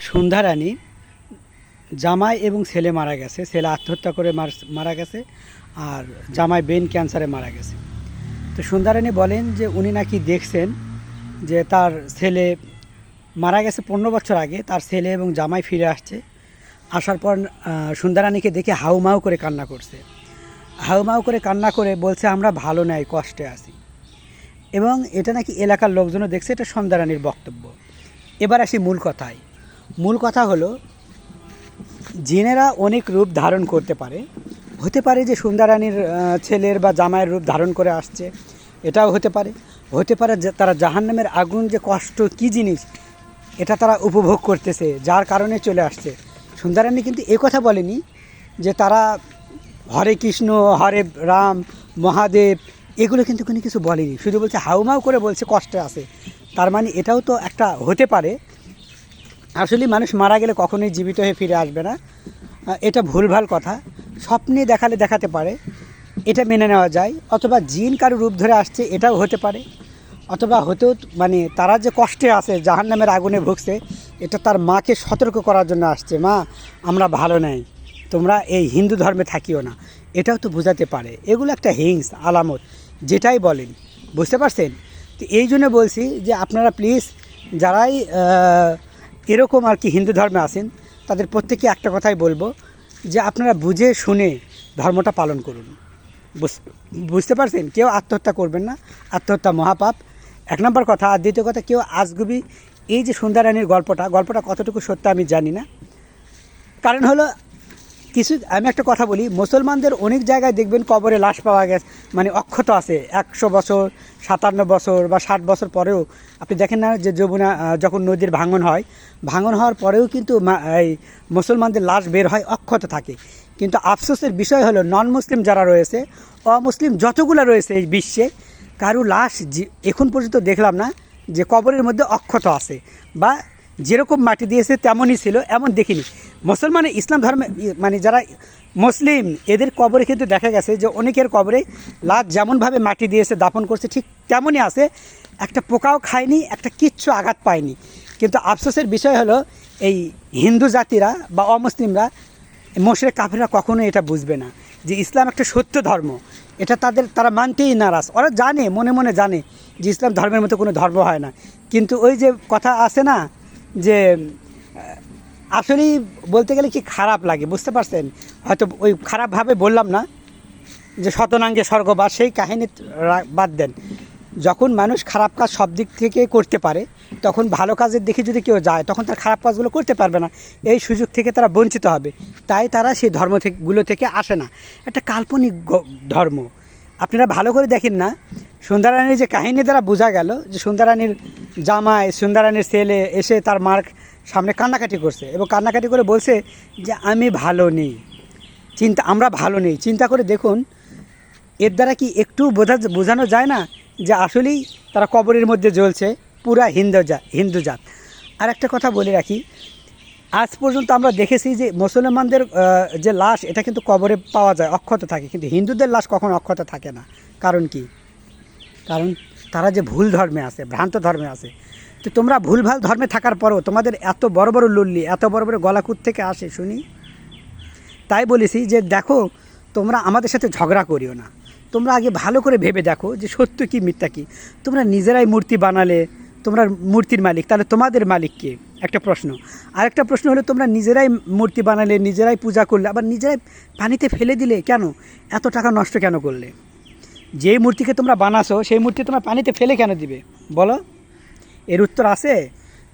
সন্ধ্যারানী জামাই এবং ছেলে মারা গেছে, ছেলে আত্মহত্যা করে মারা গেছে, আর জামাই ব্রেন ক্যান্সারে মারা গেছে। তো সন্ধ্যারানী বলেন যে উনি নাকি দেখছেন যে তার ছেলে মারা গেছে 15 বছর আগে, তার ছেলে এবং জামাই ফিরে আসছে। আসার পর সন্ধ্যারানীকে দেখে হাউমাউ করে কান্না করছে, হাউমাউ করে কান্না করে বলছে আমরা ভালো নাই, কষ্টে আছি। এবং এটা নাকি এলাকার লোকজনও দেখছে, এটা সন্ধ্যারানীর বক্তব্য। এবার আসি মূল কথায়। মূল কথা হলো, জিনেরা অনেক রূপ ধারণ করতে পারে। হতে পারে যে সন্ধ্যারানীর ছেলের বা জামাইয়ের রূপ ধারণ করে আসছে, এটাও হতে পারে। হতে পারে যে তারা জাহান্নামের আগুন যে কষ্ট কী জিনিস এটা তারা উপভোগ করতেছে, যার কারণে চলে আসছে। সন্ধ্যারানী কিন্তু এ কথা বলেনি যে তারা হরে কৃষ্ণ, হরে রাম, মহাদেব এগুলো কিন্তু কোনো কিছু বলেনি, শুধু বলছে হাউমাউ করে বলছে কষ্টে আছে। তার মানে এটাও তো একটা হতে পারে। আসলে মানুষ মারা গেলে কখনোই জীবিত হয়ে ফিরে আসবে না, এটা ভুলভাল কথা। স্বপ্নে দেখালে দেখাতে পারে, এটা মেনে নেওয়া যায়। অথবা জিন কারো রূপ ধরে আসছে, এটাও হতে পারে। অথবা হতেও মানে তারা যে কষ্টে আছে, জাহান্নামের আগুনে ভুগছে, এটা তার মাকে সতর্ক করার জন্য আসছে, মা আমরা ভালো নাই, তোমরা এই হিন্দু ধর্মে থাকিও না, এটাও তো বোঝাতে পারে। এগুলো একটা হিংস আলামত, যেটাই বলেন, বুঝতে পারছেন? তো এই জন্য বলছি যে আপনারা প্লিজ যারাই এরকম আর কি হিন্দু ধর্মে আছেন, তাদের প্রত্যেকে একটা কথাই বলবো যে আপনারা বুঝে শুনে ধর্মটা পালন করুন। বুঝতে পারছেন? কেউ আত্মহত্যা করবেন না, আত্মহত্যা মহাপাপ, 1 নম্বর কথা। আর দ্বিতীয় কথা, কেউ আজগুবি এই যে সন্ধ্যারানীর গল্পটা কতটুকু সত্য আমি জানি না। কারণ হলো আমি একটা কথা বলি, মুসলমানদের অনেক জায়গায় দেখবেন কবরে লাশ পাওয়া গেছে, মানে অক্ষত আছে 100 বছর, 57 বছর বা 60 বছর পরেও। আপনি দেখেন না যে যমুনা যখন নদীর ভাঙন হওয়ার পরেও কিন্তু এই মুসলমানদের লাশ বের হয়, অক্ষত থাকে। কিন্তু আফসোসের বিষয় হলো, নন মুসলিম যারা রয়েছে, অমুসলিম যতগুলো রয়েছে এই বিশ্বে, কারো লাশ এখন পর্যন্ত দেখলাম না যে কবরের মধ্যে অক্ষত আছে, বা যেরকম মাটি দিয়েছে তেমনই ছিল, এমন দেখিনি। মুসলমানের ইসলাম ধর্মে মানে যারা মুসলিম, এদের কবরে কিন্তু দেখা গেছে যে অনেকের কবরে লাশ যেমনভাবে মাটি দিয়েছে, দাফন করছে, ঠিক তেমনই আছে, একটা পোকাও খায়নি, একটা কিচ্ছু আঘাত পায়নি। কিন্তু আফসোসের বিষয় হলো, এই হিন্দু জাতিরা বা অমুসলিমরা, মুশরিক কাফিররা কখনো এটা বুঝবে না যে ইসলাম একটা সত্য ধর্ম। এটা তারা মানতেই নারাজ। ওরা জানে, মনে মনে জানে যে ইসলাম ধর্মের মতো কোনো ধর্ম হয় না। কিন্তু ওই যে কথা আছে না যে আসলেই বলতে গেলে কি খারাপ লাগে, বুঝতে পারছেন? হয়তো ওই খারাপভাবে বললাম না যে শতনাঙ্গে স্বর্গবাস, সেই কাহিনী বাদ দেন। যখন মানুষ খারাপ কাজ সব দিক থেকে করতে পারে, তখন ভালো কাজের দিকে যদি কেউ যায়, তখন তার খারাপ কাজগুলো করতে পারবে না, এই সুযোগ থেকে তারা বঞ্চিত হবে। তাই তারা সেই ধর্মগুলো থেকে আসে না। একটা কাল্পনিক ধর্ম। আপনারা ভালো করে দেখেন না, সন্ধ্যারানীর যে কাহিনী দ্বারা বোঝা গেল যে সন্ধ্যারানীর জামাই, সন্ধ্যারানীর ছেলে এসে তার মার সামনে কান্নাকাটি করছে, এবং কান্নাকাটি করে বলছে যে আমি ভালো নেই, আমরা ভালো নেই। চিন্তা করে দেখুন, এর দ্বারা কি একটু বোঝানো যায় না যে আসলেই তারা কবরের মধ্যে জ্বলছে, পুরা হিন্দু জাত। আর একটা কথা বলে রাখি, আজ পর্যন্ত আমরা দেখেছি যে মুসলমানদের যে লাশ, এটা কিন্তু কবরে পাওয়া যায়, অক্ষত থাকে, কিন্তু হিন্দুদের লাশ কখনো অক্ষত থাকে না। কারণ কি? কারণ তারা যে ভুল ধর্মে আছে, ভ্রান্ত ধর্মে আছে। তো তোমরা ভুলভাল ধর্মে থাকার পরও তোমাদের এত বড় বড় লুল্লি, এত বড় বড় গলাকুত থেকে আসে শুনি। তাই বলেছি যে দেখো, তোমরা আমাদের সাথে ঝগড়া করিও না, তোমরা আগে ভালো করে ভেবে দেখো যে সত্য কি মিথ্যা কি। তোমরা নিজেরাই মূর্তি বানালে, তোমরা মূর্তির মালিক, তাহলে তোমাদের মালিক কে? একটা প্রশ্ন। আরেকটা প্রশ্ন হলো, তোমরা নিজেরাই মূর্তি বানালে, নিজেরাই পূজা করলে, আবার নিজেরাই পানিতে ফেলে দিলে কেন? এত টাকা নষ্ট কেন করলে? যেই মূর্তিকে তোমরা বানাছো, সেই মূর্তি তোমরা পানিতে ফেলে কেন দিবে বলো? এর উত্তর আছে?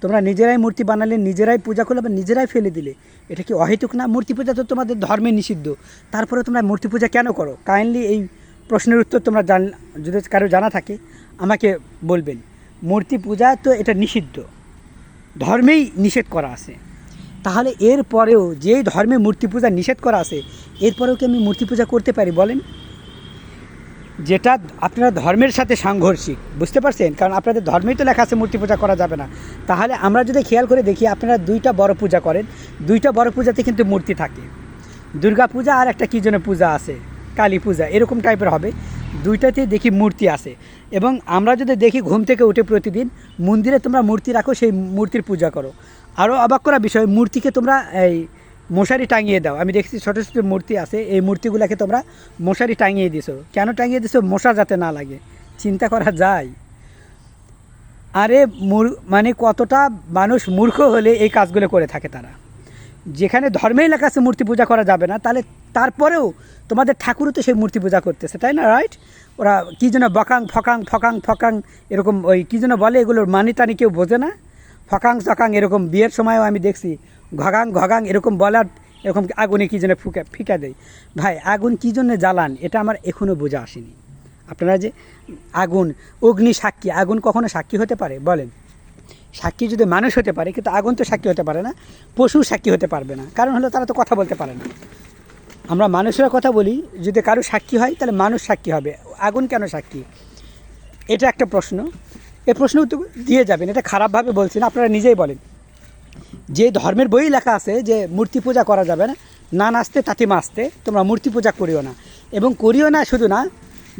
তোমরা নিজেরাই মূর্তি বানালে, নিজেরাই পূজা করলে, আবার নিজেরাই ফেলে দিলে, এটা কি অহেতুক না? মূর্তি পূজা তো তোমাদের ধর্মে নিষিদ্ধ, তারপরে তোমরা মূর্তি পূজা কেন করো? কাইন্ডলি এই প্রশ্নের উত্তর তোমরা যদি কারো জানা থাকে আমাকে বলবেন। মূর্তি পূজা তো এটা নিষিদ্ধ, ধর্মেই নিষেধ করা আছে। তাহলে এর পরেও যেই ধর্মে মূর্তি পূজা নিষেধ করা আছে, এরপরেও কি আমি মূর্তি পূজা করতে পারি বলেন? যেটা আপনারা ধর্মের সাথে সাংঘর্ষিক, বুঝতে পারছেন? কারণ আপনাদের ধর্মেই তো লেখা আছে মূর্তি পূজা করা যাবে না। তাহলে আমরা যদি খেয়াল করে দেখি, আপনারা 2টা বড় পূজা করেন, 2টা বড় পূজাতে কিন্তু মূর্তি থাকে। দুর্গা পূজা আর একটা কী যেন পূজা আছে, কালী পূজা, এরকম টাইপের হবে। 2টাতেই দেখি মূর্তি আছে। এবং আমরা যদি দেখি ঘুম থেকে উঠে প্রতিদিন মন্দিরে তোমরা মূর্তি রাখো, সেই মূর্তির পূজা করো। আরও অবাক করা বিষয়, মূর্তিকে তোমরা এই মশারি টাঙিয়ে দাও। আমি দেখছি ছোটো ছোটো মূর্তি আছে, এই মূর্তিগুলোকে তোমরা মশারি টাঙিয়ে দিছো। কেন টাঙিয়ে দিছো? মশা যাতে না লাগে। চিন্তা করা যায়? আরে মানে কতটা মানুষ মূর্খ হলে এই কাজগুলো করে থাকে তারা। যেখানে ধর্মেই লেখা আছে মূর্তি পূজা করা যাবে না, তাহলে তারপরেও তোমাদের ঠাকুরও তো সেই মূর্তি পূজা করতেছে, তাই না? রাইট? ওরা কী যেন বকাং ফকাং ফকাং ফকাং এরকম ওই কী যেন বলে, এগুলোর মানি টানি কেউ বোঝে না। ফকাং চকাং এরকম বিয়ের সময়ও আমি দেখছি ঘগাং ঘগাং এরকম বলার, এরকম আগুনে কী যেন ফিকা দেয়। ভাই, আগুন কী জন্য জ্বালান এটা আমার এখনও বোঝা আসেনি। আপনারা যে আগুন, অগ্নি সাক্ষী, আগুন কখনো সাক্ষী হতে পারে বলেন? সাক্ষী যদি মানুষ হতে পারে, কিন্তু আগুন তো সাক্ষী হতে পারে না, পশু সাক্ষী হতে পারবে না। কারণ হলো তারা তো কথা বলতে পারে না। আমরা মানুষেরা কথা বলি, যদি কারো সাক্ষী হয় তাহলে মানুষ সাক্ষী হবে, আগুন কেন সাক্ষী? এটা একটা প্রশ্ন। এই প্রশ্ন উত্তর দিয়ে যাবেন, এটা খারাপভাবে বলছি না, আপনারা নিজেই বলেন। যে ধর্মের বই লেখা আছে যে মূর্তি পূজা করা যাবে না, না নাচতে তাতে মাসতে, তোমরা মূর্তি পূজা করিও না। এবং করিও না শুধু না,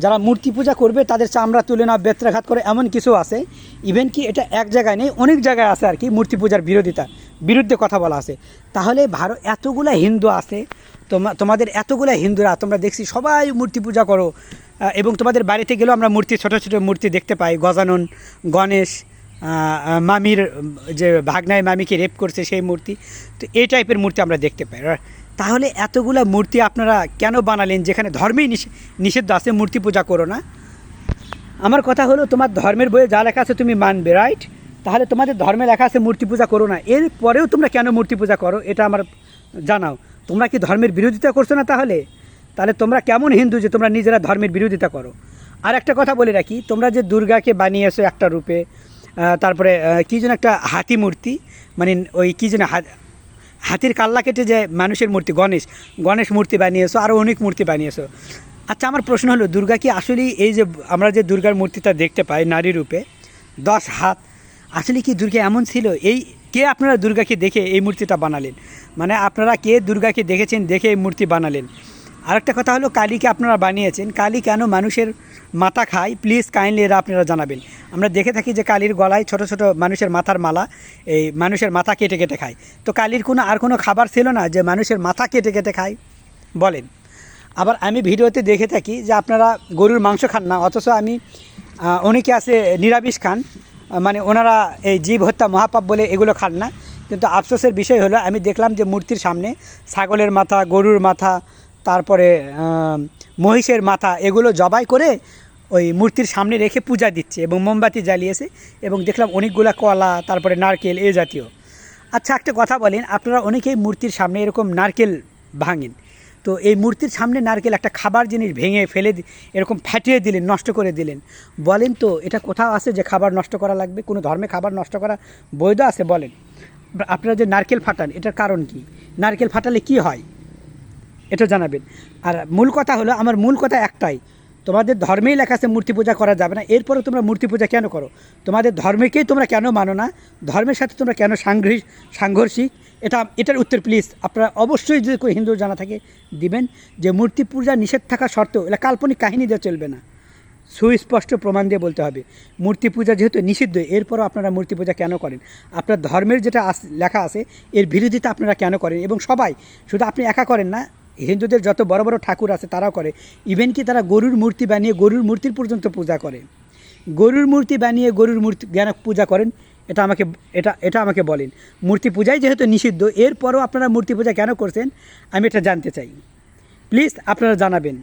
যারা মূর্তি পূজা করবে তাদের চামড়া তুলে না বেত্রাঘাত করে, এমন কিছু আছে। ইভেন কি এটা এক জায়গায় নেই, অনেক জায়গায় আছে আর কি, মূর্তি পূজার বিরুদ্ধে কথা বলা আছে। তাহলে এতগুলা হিন্দু আছে, তোমাদের এতগুলা হিন্দুরা, তোমরা দেখছি সবাই মূর্তি পূজা করো। এবং তোমাদের বাড়িতে গেলেও আমরা মূর্তি, ছোটো ছোটো মূর্তি দেখতে পাই। গজানন, গণেশ, মামির যে ভাগনায় মামিকে রেপ করছে সেই মূর্তি, তো এই টাইপের মূর্তি আমরা দেখতে পাই। তাহলে এতগুলা মূর্তি আপনারা কেন বানালেন যেখানে ধর্মেই নিষিদ্ধ আছে মূর্তি পূজা করো না? আমার কথা হলো, তোমার ধর্মের বইয়ে যা লেখা আছে তুমি মানবে, রাইট? তাহলে তোমাদের ধর্মে লেখা আছে মূর্তি পূজা করো না, এর পরেও তোমরা কেন মূর্তি পূজা করো এটা আমার জানাও। তোমরা কি ধর্মের বিরোধিতা করছো না? তাহলে তোমরা কেমন হিন্দু যে তোমরা নিজেরা ধর্মের বিরোধিতা করো? আর একটা কথা বলে রাখি, তোমরা যে দুর্গাকে বানিয়েছো একটা রূপে, তারপরে কী যেন একটা হাতি মূর্তি, মানে ওই কী যেন হাতির কাল্লা কেটে যে মানুষের মূর্তি, গণেশ মূর্তি বানিয়েছো, আরও অনেক মূর্তি বানিয়েছো। আচ্ছা, আমার প্রশ্ন হলো, দুর্গা কি আসলেই, এই যে আমরা যে দুর্গার মূর্তিটা দেখতে পাই নারী রূপে 10 হাত, আসলে কি দুর্গা এমন ছিল? কে আপনারা দুর্গাকে দেখে এই মূর্তিটা বানালেন? মানে আপনারা কে দুর্গাকে দেখেছেন, দেখে এই মূর্তি বানালেন? আরেকটা কথা হলো, কালীকে আপনারা বানিয়েছেন, কালী কেন মানুষের মাথা খায়? প্লিজ কাইন্ডলি এরা আপনারা জানাবেন। আমরা দেখে থাকি যে কালীর গলায় ছোট ছোট মানুষের মাথার মালা, এই মানুষের মাথা কেটে কেটে খায়। তো কালীর আর কোনো খাবার ছিল না যে মানুষের মাথা কেটে কেটে খায়? বলেন। আবার আমি ভিডিওতে দেখে থাকি যে আপনারা গরুর মাংস খান না, অথচ অনেকে আছে নিরামিষ খান, মানে ওনারা এই জীব হত্যা মহাপাপ বলে এগুলো খান না। কিন্তু আফসোসের বিষয় হলো, আমি দেখলাম যে মূর্তির সামনে ছাগলের মাথা, গরুর মাথা, তারপরে মহিষের মাথা, এগুলো জবাই করে ওই মূর্তির সামনে রেখে পূজা দিচ্ছে এবং মোমবাতি জ্বালিয়েছে, এবং দেখলাম অনেকগুলা কলা, তারপরে নারকেল, এ জাতীয়। আচ্ছা, একটা কথা বলেন, আপনারা অনেকেই মূর্তির সামনে এরকম নারকেল ভাঙেন, তো এই মূর্তির সামনে নারকেল, একটা খাবার জিনিস ভেঙে ফেলে এরকম ফাটিয়ে দিলেন, নষ্ট করে দিলেন, বলেন তো এটা কোথাও আছে যে খাবার নষ্ট করা লাগবে? কোনো ধর্মে খাবার নষ্ট করা বৈধ আছে? বলেন। আপনারা যে নারকেল ফাটান, এটার কারণ কি? নারকেল ফাটালে কি হয় এটা জানাবেন। আর মূল কথা হলো, আমার মূল কথা একটাই, তোমাদের ধর্মেই লেখা আছে মূর্তি পূজা করা যাবে না, এরপরে তোমরা মূর্তি পূজা কেন করো? তোমাদের ধর্মকেই তোমরা কেন মানো না? ধর্মের সাথে তোমরা কেন সাংঘর্ষিক? এটার উত্তর প্লিজ আপনারা অবশ্যই, যদি কোনো হিন্দু জানা থাকে দিবেন, যে মূর্তি পূজা নিষেধ থাকা সত্ত্বেও, এটা কাল্পনিক কাহিনী দিয়ে চলবে না, সুস্পষ্ট প্রমাণ দিয়ে বলতে হবে। মূর্তি পূজা যেহেতু নিষিদ্ধ, এরপরও আপনারা মূর্তি পূজা কেন করেন? আপনার ধর্মের যেটা লেখা আছে এর বিরোধিতা আপনারা কেন করেন? এবং সবাই, শুধু আপনি একা করেন না, হিন্দুদের যত বড় বড় ঠাকুর আছে তারাও করে। ইভেন কি তারা গরুর মূর্তি বানিয়ে গরুর মূর্তির পর্যন্ত পূজা করে। গরুর মূর্তি বানিয়ে গরুর মূর্তি জ্ঞান পূজা করেন, এটা আমাকে বলেন। মূর্তি পূজাই যেহেতু নিষিদ্ধ, এরপরও আপনারা মূর্তি পূজা কেন করছেন আমি এটা জানতে চাই। প্লিজ আপনারা জানাবেন।